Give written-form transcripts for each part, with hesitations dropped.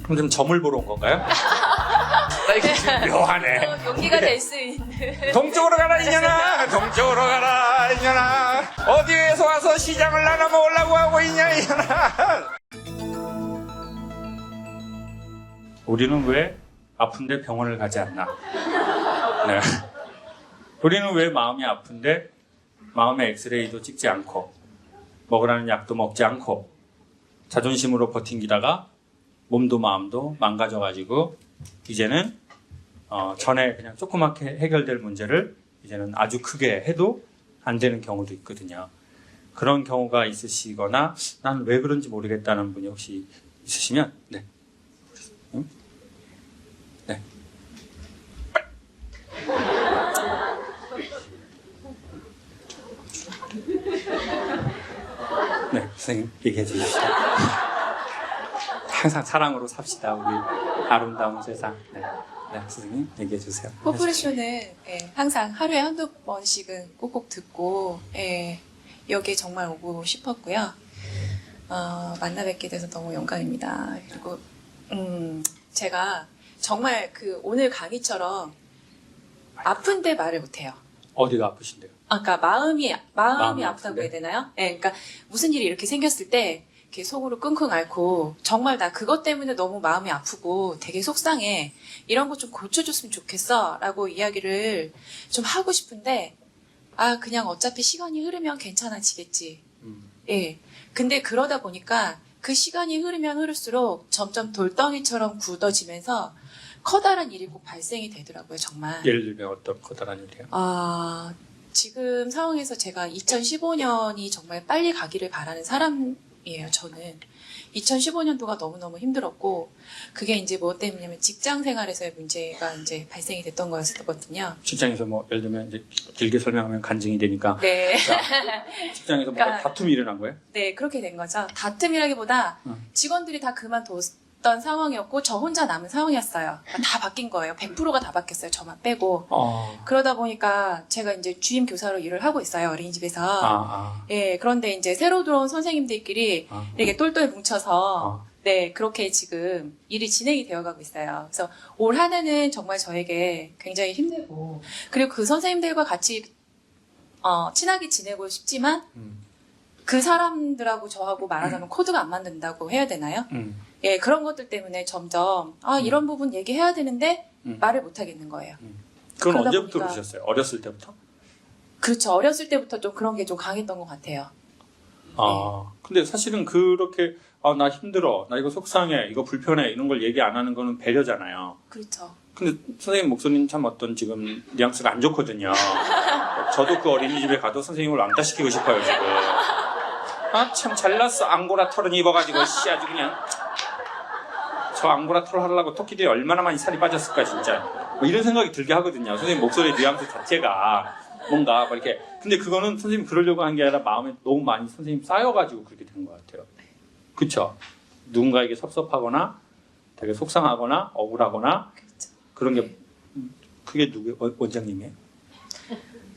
그럼 좀 점을 보러 온 건가요? 나 이게 좀 묘하네. 용기가 될 수 있는. 동쪽으로 가라 이년아, 동쪽으로 가라 이년아. 어디에서 와서 시장을 나눠 먹으려고 하고 있냐 이년아. 우리는 왜 아픈데 병원을 가지 않나? 네. 우리는 왜 마음이 아픈데 마음의 엑스레이도 찍지 않고 먹으라는 약도 먹지 않고 자존심으로 버틴기다가 몸도 마음도 망가져가지고 이제는 전에 그냥 조그맣게 해결될 문제를 이제는 아주 크게 해도 안 되는 경우도 있거든요. 그런 경우가 있으시거나 난 왜 그런지 모르겠다는 분이 혹시 있으시면 네. 응? 네. 네, 선생님 얘기해 주십시오. 항상 사랑으로 삽시다, 우리 아름다운 세상. 네, 네 선생님 얘기해 주세요. 포프레쇼는 항상 하루에 한두 번씩은 꼭꼭 듣고 여기에 정말 오고 싶었고요. 만나 뵙게 돼서 너무 영광입니다. 그리고 제가 정말 그 오늘 강의처럼 아픈데 말을 못해요. 어디가 아프신데요? 그러니까 마음이 아프다고 아픈데? 해야 되나요? 네, 그러니까 무슨 일이 이렇게 생겼을 때 이렇게 속으로 끙끙 앓고 정말 나 그것 때문에 너무 마음이 아프고 되게 속상해. 이런 거 좀 고쳐줬으면 좋겠어 라고 이야기를 좀 하고 싶은데 그냥 어차피 시간이 흐르면 괜찮아지겠지. 예. 근데 그러다 보니까 그 시간이 흐르면 흐를수록 점점 돌덩이처럼 굳어지면서 커다란 일이 꼭 발생이 되더라고요, 정말. 예를 들면 어떤 커다란 일이에요? 지금 상황에서 제가 2015년이 정말 빨리 가기를 바라는 사람이에요, 저는. 2015년도가 너무너무 힘들었고, 그게 이제 뭐 때문이냐면 직장 생활에서의 문제가 이제 발생이 됐던 거였거든요. 직장에서 뭐 예를 들면 이제 길게 설명하면 간증이 되니까. 네. 자, 직장에서 뭔가 그러니까- 다툼이 일어난 거예요? 네, 그렇게 된 거죠. 다툼이라기보다 직원들이 다 그만뒀던 상황이었고, 저 혼자 남은 상황이었어요. 그러니까 다 바뀐 거예요. 100%가 다 바뀌었어요. 저만 빼고. 그러다 보니까 제가 이제 주임 교사로 일을 하고 있어요. 어린이집에서. 예, 그런데 이제 새로 들어온 선생님들끼리 이렇게 똘똘 뭉쳐서 네, 그렇게 지금 일이 진행이 되어가고 있어요. 그래서 올 한 해는 정말 저에게 굉장히 힘들고, 그리고 그 선생님들과 같이 친하게 지내고 싶지만 그 사람들하고 저하고 말하자면 코드가 안 맞는다고 해야 되나요? 예, 그런 것들 때문에 점점 이런 부분 얘기해야 되는데 말을 못 하겠는 거예요. 그건 그러다 언제부터 보니까- 그러셨어요? 어렸을 때부터? 그렇죠. 어렸을 때부터 좀 그런 게 좀 강했던 것 같아요. 근데 사실은 그렇게 나 힘들어, 나 이거 속상해, 이거 불편해 이런 걸 얘기 안 하는 거는 배려잖아요. 그렇죠. 근데 선생님 목소리는 참 어떤 지금 뉘앙스가 안 좋거든요. 저도 그 어린이집에 가도 선생님을 왕따시키고 싶어요 지금. 참 잘났어, 앙고라 털은 입어가지고 씨 아주 그냥 저 앙고라 털 하려고 토끼들이 얼마나 많이 살이 빠졌을까 진짜. 뭐 이런 생각이 들게 하거든요. 선생님 목소리 뉘앙스 자체가 뭔가 뭐 이렇게. 근데 그거는 선생님 그러려고 한 게 아니라 마음에 너무 많이 선생님 쌓여가지고 그렇게 된 것 같아요. 그쵸? 누군가에게 섭섭하거나 되게 속상하거나 억울하거나 그렇죠. 그런 게 그게 누구예요? 원장님이에요?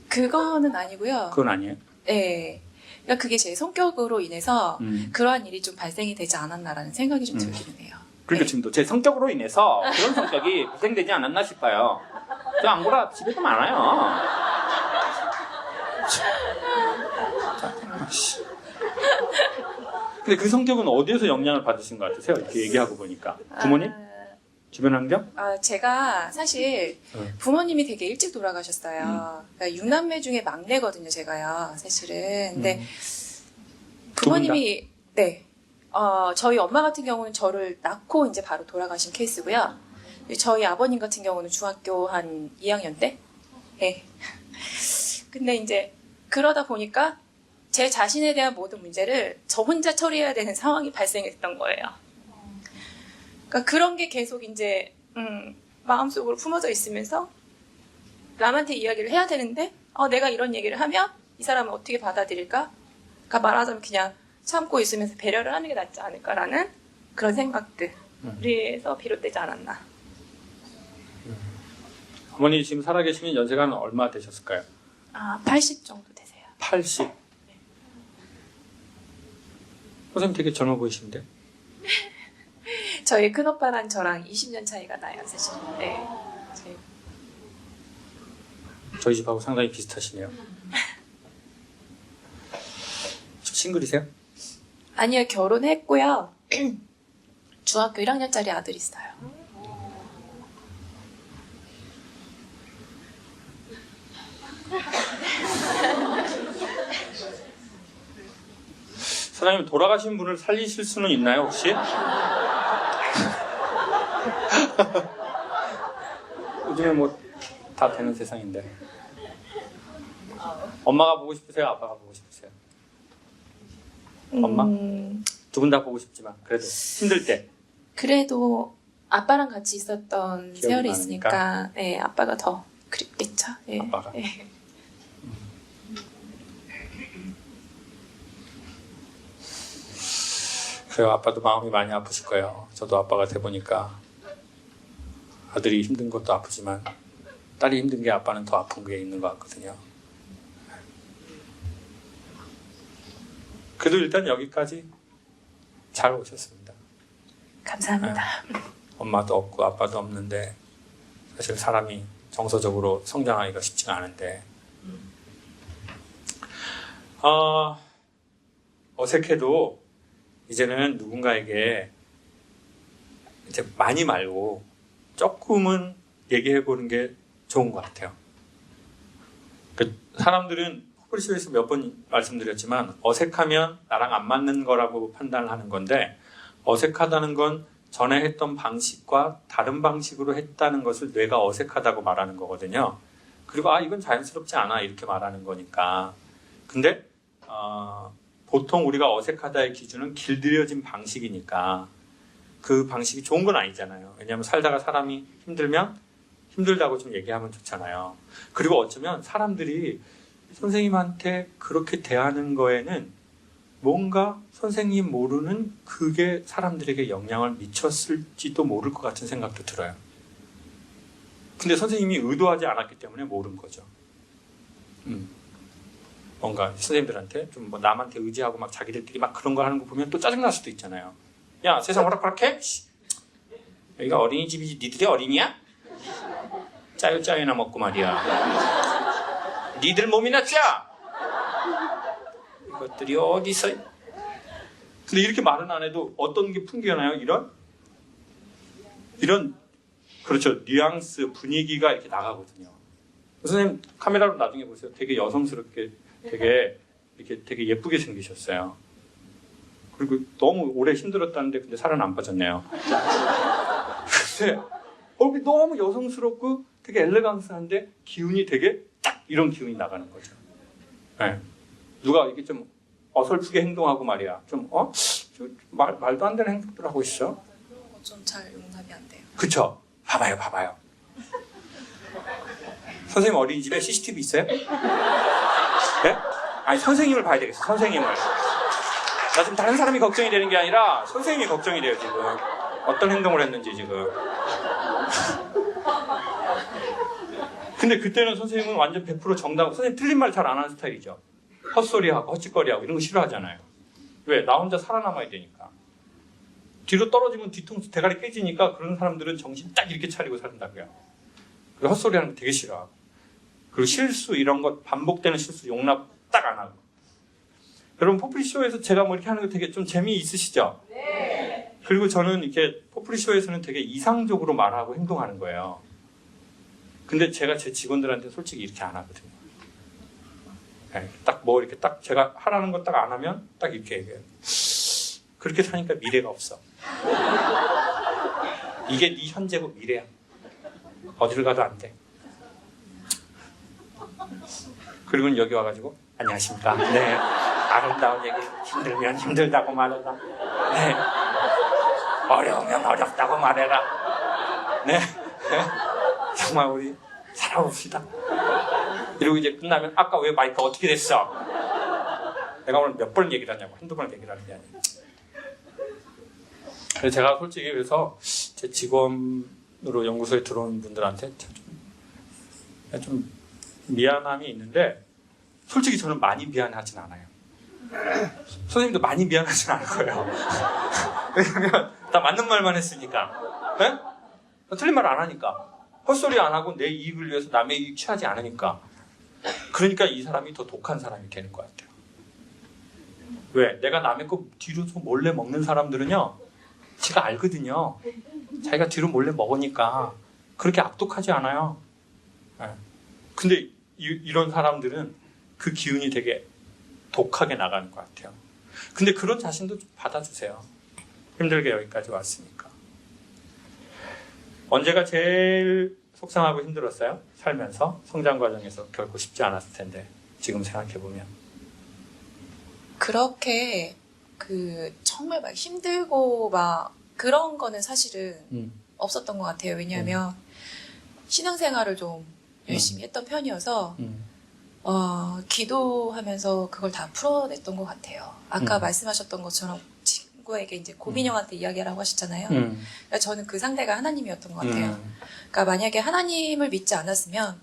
그거는 아니고요. 그건 아니에요? 네. 그러니까 그게 제 성격으로 인해서 그러한 일이 좀 발생이 되지 않았나라는 생각이 좀 들기는 해요. 그러니까 네. 지금도 제 성격으로 인해서 그런 성격이 발생되지 않았나 싶어요. 저 앙고라 집에도 많아요. 근데 그 성격은 어디에서 영향을 받으신 것 같으세요? 이렇게 얘기하고 보니까. 부모님? 주변 환경? 제가 사실 부모님이 되게 일찍 돌아가셨어요. 그러니까 6남매 중에 막내거든요, 제가요, 사실은. 근데 부모님이, 네. 저희 엄마 같은 경우는 저를 낳고 이제 바로 돌아가신 케이스고요. 저희 아버님 같은 경우는 중학교 한 2학년 때? 네. 근데 이제 그러다 보니까 제 자신에 대한 모든 문제를 저 혼자 처리해야 되는 상황이 발생했던 거예요. 그러니까 그런 게 계속 이제 마음속으로 품어져 있으면서 남한테 이야기를 해야 되는데 내가 이런 얘기를 하면 이 사람은 어떻게 받아들일까? 그러니까 말하자면 그냥 참고 있으면서 배려를 하는 게 낫지 않을까라는 그런 생각들에서 비롯되지 않았나. 어머니 지금 살아계시면 연세가 얼마 되셨을까요? 80 정도 되세요. 80. 선생님 되게 젊어 보이시는데? 저희 큰오빠랑 저랑 20년 차이가 나요, 사실. 네. 저희 집하고 상당히 비슷하시네요. 싱글이세요? 아니요, 결혼했고요. 중학교 1학년짜리 아들 있어요. 사장님, 돌아가신 분을 살리실 수는 있나요, 혹시? 요즘에 뭐 다 되는 세상인데. 엄마가 보고 싶으세요? 아빠가 보고 싶으세요? 엄마? 두 분 다 보고 싶지만 그래도 힘들 때. 그래도 아빠랑 같이 있었던 기억이 세월이 많으니까? 있으니까 네, 아빠가 더 그립겠죠. 네. 아빠가? 네. 그래요. 아빠도 마음이 많이 아프실 거예요. 저도 아빠가 돼보니까 아들이 힘든 것도 아프지만 딸이 힘든 게 아빠는 더 아픈 게 있는 것 같거든요. 그래도 일단 여기까지 잘 오셨습니다. 감사합니다. 엄마도 없고 아빠도 없는데 사실 사람이 정서적으로 성장하기가 쉽지가 않은데 어색해도 이제는 누군가에게 이제 많이 말고 조금은 얘기해보는 게 좋은 것 같아요. 사람들은 포프리쇼에서 몇 번 말씀드렸지만 어색하면 나랑 안 맞는 거라고 판단을 하는 건데 어색하다는 건 전에 했던 방식과 다른 방식으로 했다는 것을 뇌가 어색하다고 말하는 거거든요. 그리고 이건 자연스럽지 않아 이렇게 말하는 거니까. 근데 보통 우리가 어색하다의 기준은 길들여진 방식이니까 그 방식이 좋은 건 아니잖아요. 왜냐하면 살다가 사람이 힘들면 힘들다고 좀 얘기하면 좋잖아요. 그리고 어쩌면 사람들이 선생님한테 그렇게 대하는 거에는 뭔가 선생님 모르는 그게 사람들에게 영향을 미쳤을지도 모를 것 같은 생각도 들어요. 근데 선생님이 의도하지 않았기 때문에 모른 거죠. 뭔가 선생님들한테 좀 뭐 남한테 의지하고 막 자기들끼리 막 그런 거 하는 거 보면 또 짜증날 수도 있잖아요. 야, 세상 오락가락해? 여기가 어린이집이지 니들이 어린이야? 짜요짜요나 먹고 말이야. 니들 몸이나 짜! 이것들이 어디서. 근데 이렇게 말은 안 해도 어떤 게 풍겨나요? 이런 그렇죠. 뉘앙스, 분위기가 이렇게 나가거든요. 선생님 카메라로 나중에 보세요. 되게 여성스럽게 되게 예쁘게 생기셨어요. 그리고 너무 오래 힘들었다는데 근데 살은 안 빠졌네요. 근데 얼굴이 너무 여성스럽고 되게 엘레강스한데 기운이 되게 딱 이런 기운이 나가는 거죠. 네. 누가 이렇게 좀 어설프게 행동하고 말이야. 말도 안 되는 행동들 하고 있어. 그런 거 좀 잘 용납이 안 돼요. 그쵸? 봐봐요. 선생님 어린이집에 CCTV 있어요? 네? 아니 선생님을 봐야 되겠어. 선생님을. 나 지금 다른 사람이 걱정이 되는 게 아니라 선생님이 걱정이 돼요 지금. 어떤 행동을 했는지 지금. 근데 그때는 선생님은 완전 100% 정답. 선생님 틀린 말 잘 안 하는 스타일이죠. 헛소리하고 헛짓거리하고 이런 거 싫어하잖아요. 왜? 나 혼자 살아남아야 되니까. 뒤로 떨어지면 뒤통수 대가리 깨지니까 그런 사람들은 정신 딱 이렇게 차리고 산다고요. 그리고 헛소리하는 거 되게 싫어하고. 그리고 실수 이런 것 반복되는 실수 용납 딱 안 하고. 여러분 포프리쇼에서 제가 뭐 이렇게 하는 거 되게 좀 재미있으시죠? 네. 그리고 저는 이렇게 포프리쇼에서는 되게 이상적으로 말하고 행동하는 거예요. 근데 제가 제 직원들한테 솔직히 이렇게 안 하거든요. 네, 딱 뭐 이렇게 딱 제가 하라는 거 딱 안 하면 딱 이렇게 얘기해요. 그렇게 사니까 미래가 없어. 이게 네 현재고 미래야. 어디를 가도 안 돼. 그리고 여기 와가지고 안녕하십니까. 네. 아름다운 얘기. 힘들면 힘들다고 말해라. 네. 어려우면 어렵다고 말해라. 네. 정말 우리 살아봅시다. 이러고 이제 끝나면 아까 왜 마이크 어떻게 됐어? 내가 오늘 몇 번 얘기를 하냐고. 한두 번 얘기를 하는 게 아니에요. 그래서 제가 솔직히 그래서 제 직원으로 연구소에 들어온 분들한테 좀 미안함이 있는데 솔직히 저는 많이 미안하진 않아요. 선생님도 많이 미안하진 않을 거예요. 왜냐면 나 맞는 말만 했으니까. 네? 나 틀린 말 안 하니까. 헛소리 안 하고 내 이익을 위해서 남의 이익 취하지 않으니까. 그러니까 이 사람이 더 독한 사람이 되는 것 같아요. 왜? 내가 남의 거 뒤로서 몰래 먹는 사람들은요, 지가 알거든요. 자기가 뒤로 몰래 먹으니까 그렇게 악독하지 않아요. 네. 근데 이런 사람들은 그 기운이 되게 독하게 나가는 것 같아요. 근데 그런 자신도 좀 받아주세요. 힘들게 여기까지 왔으니까. 언제가 제일 속상하고 힘들었어요? 살면서 성장 과정에서 결코 쉽지 않았을 텐데 지금 생각해보면. 그렇게 정말 막 힘들고 막 그런 거는 사실은 없었던 것 같아요. 왜냐하면 신앙생활을 좀 열심히 했던 편이어서 기도하면서 그걸 다 풀어냈던 것 같아요. 아까 말씀하셨던 것처럼 친구에게 이제 고민 형한테 이야기하라고 하셨잖아요. 그러니까 저는 그 상대가 하나님이었던 것 같아요. 그러니까 만약에 하나님을 믿지 않았으면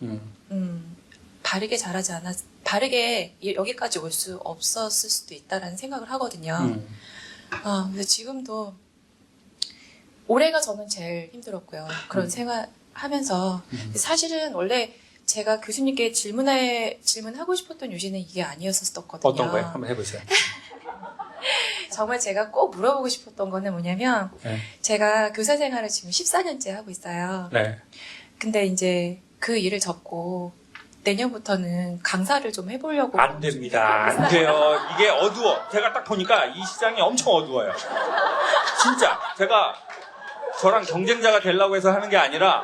바르게 여기까지 올 수 없었을 수도 있다라는 생각을 하거든요. 근데 지금도 올해가 저는 제일 힘들었고요. 그런 생활하면서 사실은 원래 제가 교수님께 질문하고 싶었던 요지는 이게 아니었었거든요. 어떤 거예요? 한번 해보세요. 정말 제가 꼭 물어보고 싶었던 거는 뭐냐면 네. 제가 교사 생활을 지금 14년째 하고 있어요. 네. 근데 이제 그 일을 접고 내년부터는 강사를 좀 해보려고. 안 됩니다. 안 돼요. 이게 어두워. 제가 딱 보니까 이 시장이 엄청 어두워요. 진짜. 제가 저랑 경쟁자가 되려고 해서 하는 게 아니라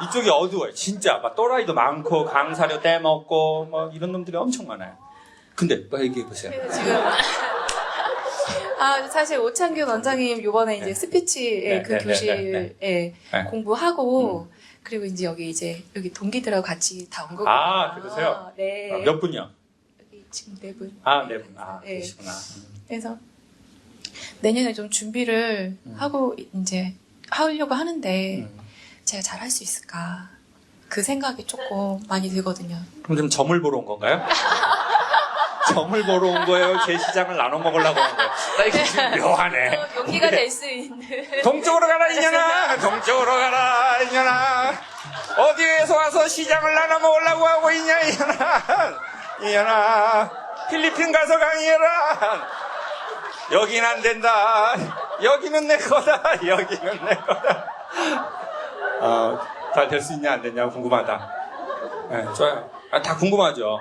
이쪽이 어두워요. 진짜. 막 또라이도 많고 강사료 떼먹고 뭐 이런 놈들이 엄청 많아요. 근데 뭐 얘기해보세요. 지금 사실 오창균 원장님 요번에 이제 스피치 그 교실에 공부하고 그리고 이제 여기 동기들하고 같이 다 온 거거든요. 그러세요? 네. 몇 분이요? 여기 지금 4분. 4분. 네. 그러시구나. 그래서 내년에 좀 준비를 하고 이제 하려고 하는데 제가 잘 할 수 있을까? 그 생각이 조금 많이 들거든요. 그럼 좀 점을 보러 온 건가요? 점을 보러 온 거예요? 제 시장을 나눠 먹으려고 온 거예요? 나 이게 지금 묘하네. 용기가 될 수 있는. 동쪽으로 가라 이년아. 동쪽으로 가라 이년아. 어디에서 와서 시장을 나눠 먹으려고 하고 있냐 이년아. 이년아 필리핀 가서 강의해라. 여긴 안 된다. 여기는 내 거다. 여기는 내 거다. 잘 될 수 있냐 안 되냐 궁금하다. 네, 좋아요. 다 궁금하죠.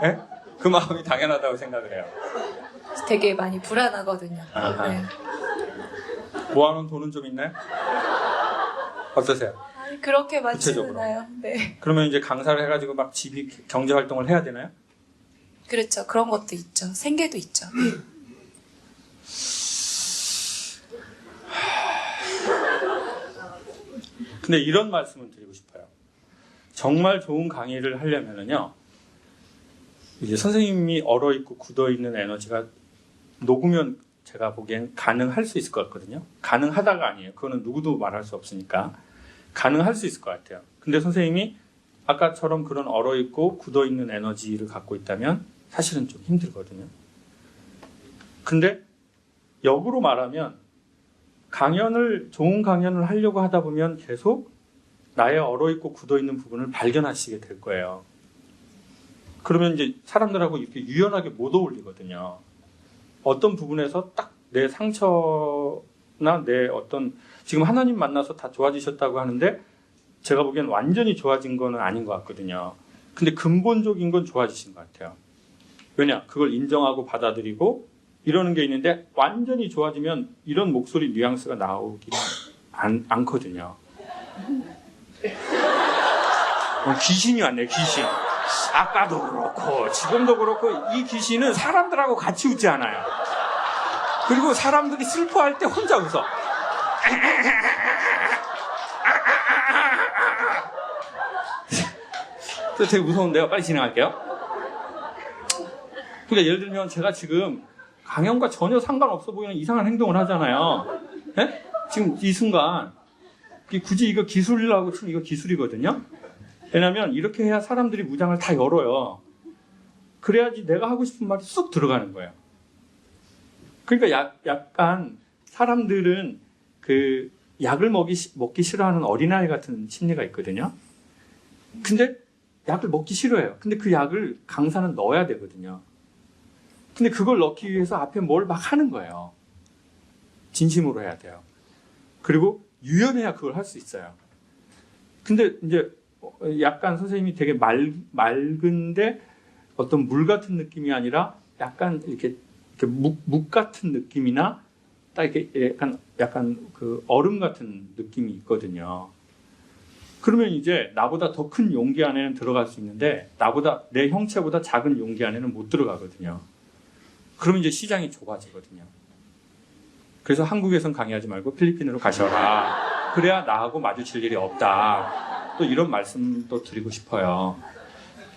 네? 그 마음이 당연하다고 생각을 해요. 되게 많이 불안하거든요. 네. 모아놓은 돈은 좀 있나요? 어떠세요? 그렇게 많지는 구체적으로. 않아요. 네. 그러면 이제 강사를 해가지고 막 집이 경제활동을 해야 되나요? 그렇죠. 그런 것도 있죠. 생계도 있죠. 근데 이런 말씀을 드리고 싶어요. 정말 좋은 강의를 하려면은요, 이제 선생님이 얼어있고 굳어있는 에너지가 녹으면 제가 보기엔 가능할 수 있을 것 같거든요. 가능하다가 아니에요. 그거는 누구도 말할 수 없으니까. 가능할 수 있을 것 같아요. 근데 선생님이 아까처럼 그런 얼어있고 굳어있는 에너지를 갖고 있다면 사실은 좀 힘들거든요. 근데 역으로 말하면 좋은 강연을 하려고 하다 보면 계속 나의 얼어있고 굳어있는 부분을 발견하시게 될 거예요. 그러면 이제 사람들하고 이렇게 유연하게 못 어울리거든요. 어떤 부분에서 딱 내 상처나 내 지금 하나님 만나서 다 좋아지셨다고 하는데 제가 보기엔 완전히 좋아진 거는 아닌 것 같거든요. 근데 근본적인 건 좋아지신 것 같아요. 왜냐? 그걸 인정하고 받아들이고 이러는 게 있는데 완전히 좋아지면 이런 목소리 뉘앙스가 나오기 않거든요. 귀신이 왔네, 귀신. 아까도 그렇고 지금도 그렇고 이 귀신은 사람들하고 같이 웃지 않아요. 그리고 사람들이 슬퍼할 때 혼자 웃어. 되게 무서운데요. 빨리 진행할게요. 그러니까 예를 들면 제가 지금 강연과 전혀 상관없어 보이는 이상한 행동을 하잖아요. 네? 지금 이 순간 굳이 이거 기술이라고 치면 이거 기술이거든요. 왜냐면 이렇게 해야 사람들이 무장을 다 열어요. 그래야지 내가 하고 싶은 말이 쑥 들어가는 거예요. 그러니까 약간 사람들은 그 약을 먹기 싫어하는 어린아이 같은 심리가 있거든요. 근데 약을 먹기 싫어해요. 근데 그 약을 강사는 넣어야 되거든요. 근데 그걸 넣기 위해서 앞에 뭘 막 하는 거예요. 진심으로 해야 돼요. 그리고 유연해야 그걸 할 수 있어요. 근데 이제 약간 선생님이 되게 맑은데 어떤 물 같은 느낌이 아니라 약간 이렇게 묵 같은 느낌이나 딱 이렇게 약간 그 얼음 같은 느낌이 있거든요. 그러면 이제 나보다 더 큰 용기 안에는 들어갈 수 있는데 나보다 내 형체보다 작은 용기 안에는 못 들어가거든요. 그러면 이제 시장이 좁아지거든요. 그래서 한국에선 강의하지 말고 필리핀으로 가셔라. 그래야 나하고 마주칠 일이 없다. 또 이런 말씀도 드리고 싶어요.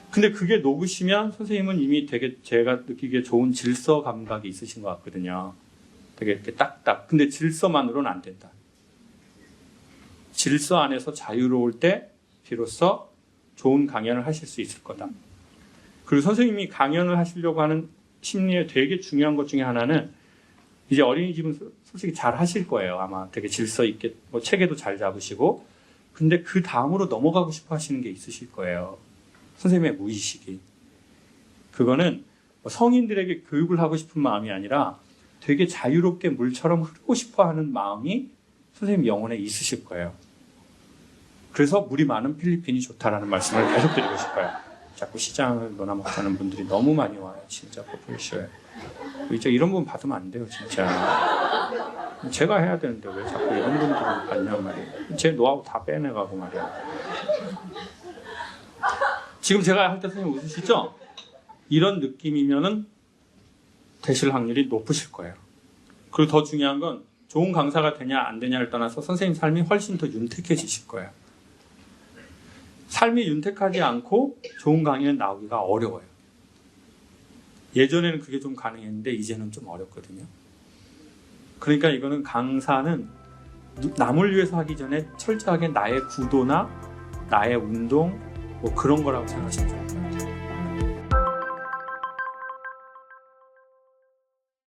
근데 그게 녹으시면 선생님은 이미 되게 제가 느끼기에 좋은 질서 감각이 있으신 것 같거든요. 되게 이렇게 딱딱. 근데 질서만으로는 안 된다. 질서 안에서 자유로울 때 비로소 좋은 강연을 하실 수 있을 거다. 그리고 선생님이 강연을 하시려고 하는 심리에 되게 중요한 것 중에 하나는 이제 어린이집은 솔직히 잘 하실 거예요. 아마 되게 질서 있게 뭐 체계도 잘 잡으시고 근데 그 다음으로 넘어가고 싶어 하시는 게 있으실 거예요. 선생님의 무의식이. 그거는 성인들에게 교육을 하고 싶은 마음이 아니라 되게 자유롭게 물처럼 흐르고 싶어 하는 마음이 선생님 영혼에 있으실 거예요. 그래서 물이 많은 필리핀이 좋다라는 말씀을 계속 드리고 싶어요. 자꾸 시장을 논아먹자는 분들이 너무 많이 와요. 진짜 포플쇼에. 진짜 이런 분 받으면 안 돼요. 진짜. 제가 해야 되는데 왜 자꾸 이런 분들은 받냔 말이에요. 제 노하우 다 빼내가고 말이에요. 지금 제가 할 때 선생님 웃으시죠? 이런 느낌이면은 되실 확률이 높으실 거예요. 그리고 더 중요한 건 좋은 강사가 되냐 안 되냐를 떠나서 선생님 삶이 훨씬 더 윤택해지실 거예요. 삶이 윤택하지 않고 좋은 강의는 나오기가 어려워요. 예전에는 그게 좀 가능했는데 이제는 좀 어렵거든요. 그러니까 이거는 강사는 남을 위해서 하기 전에 철저하게 나의 구도나 나의 운동 뭐 그런 거라고 생각하시면 돼요.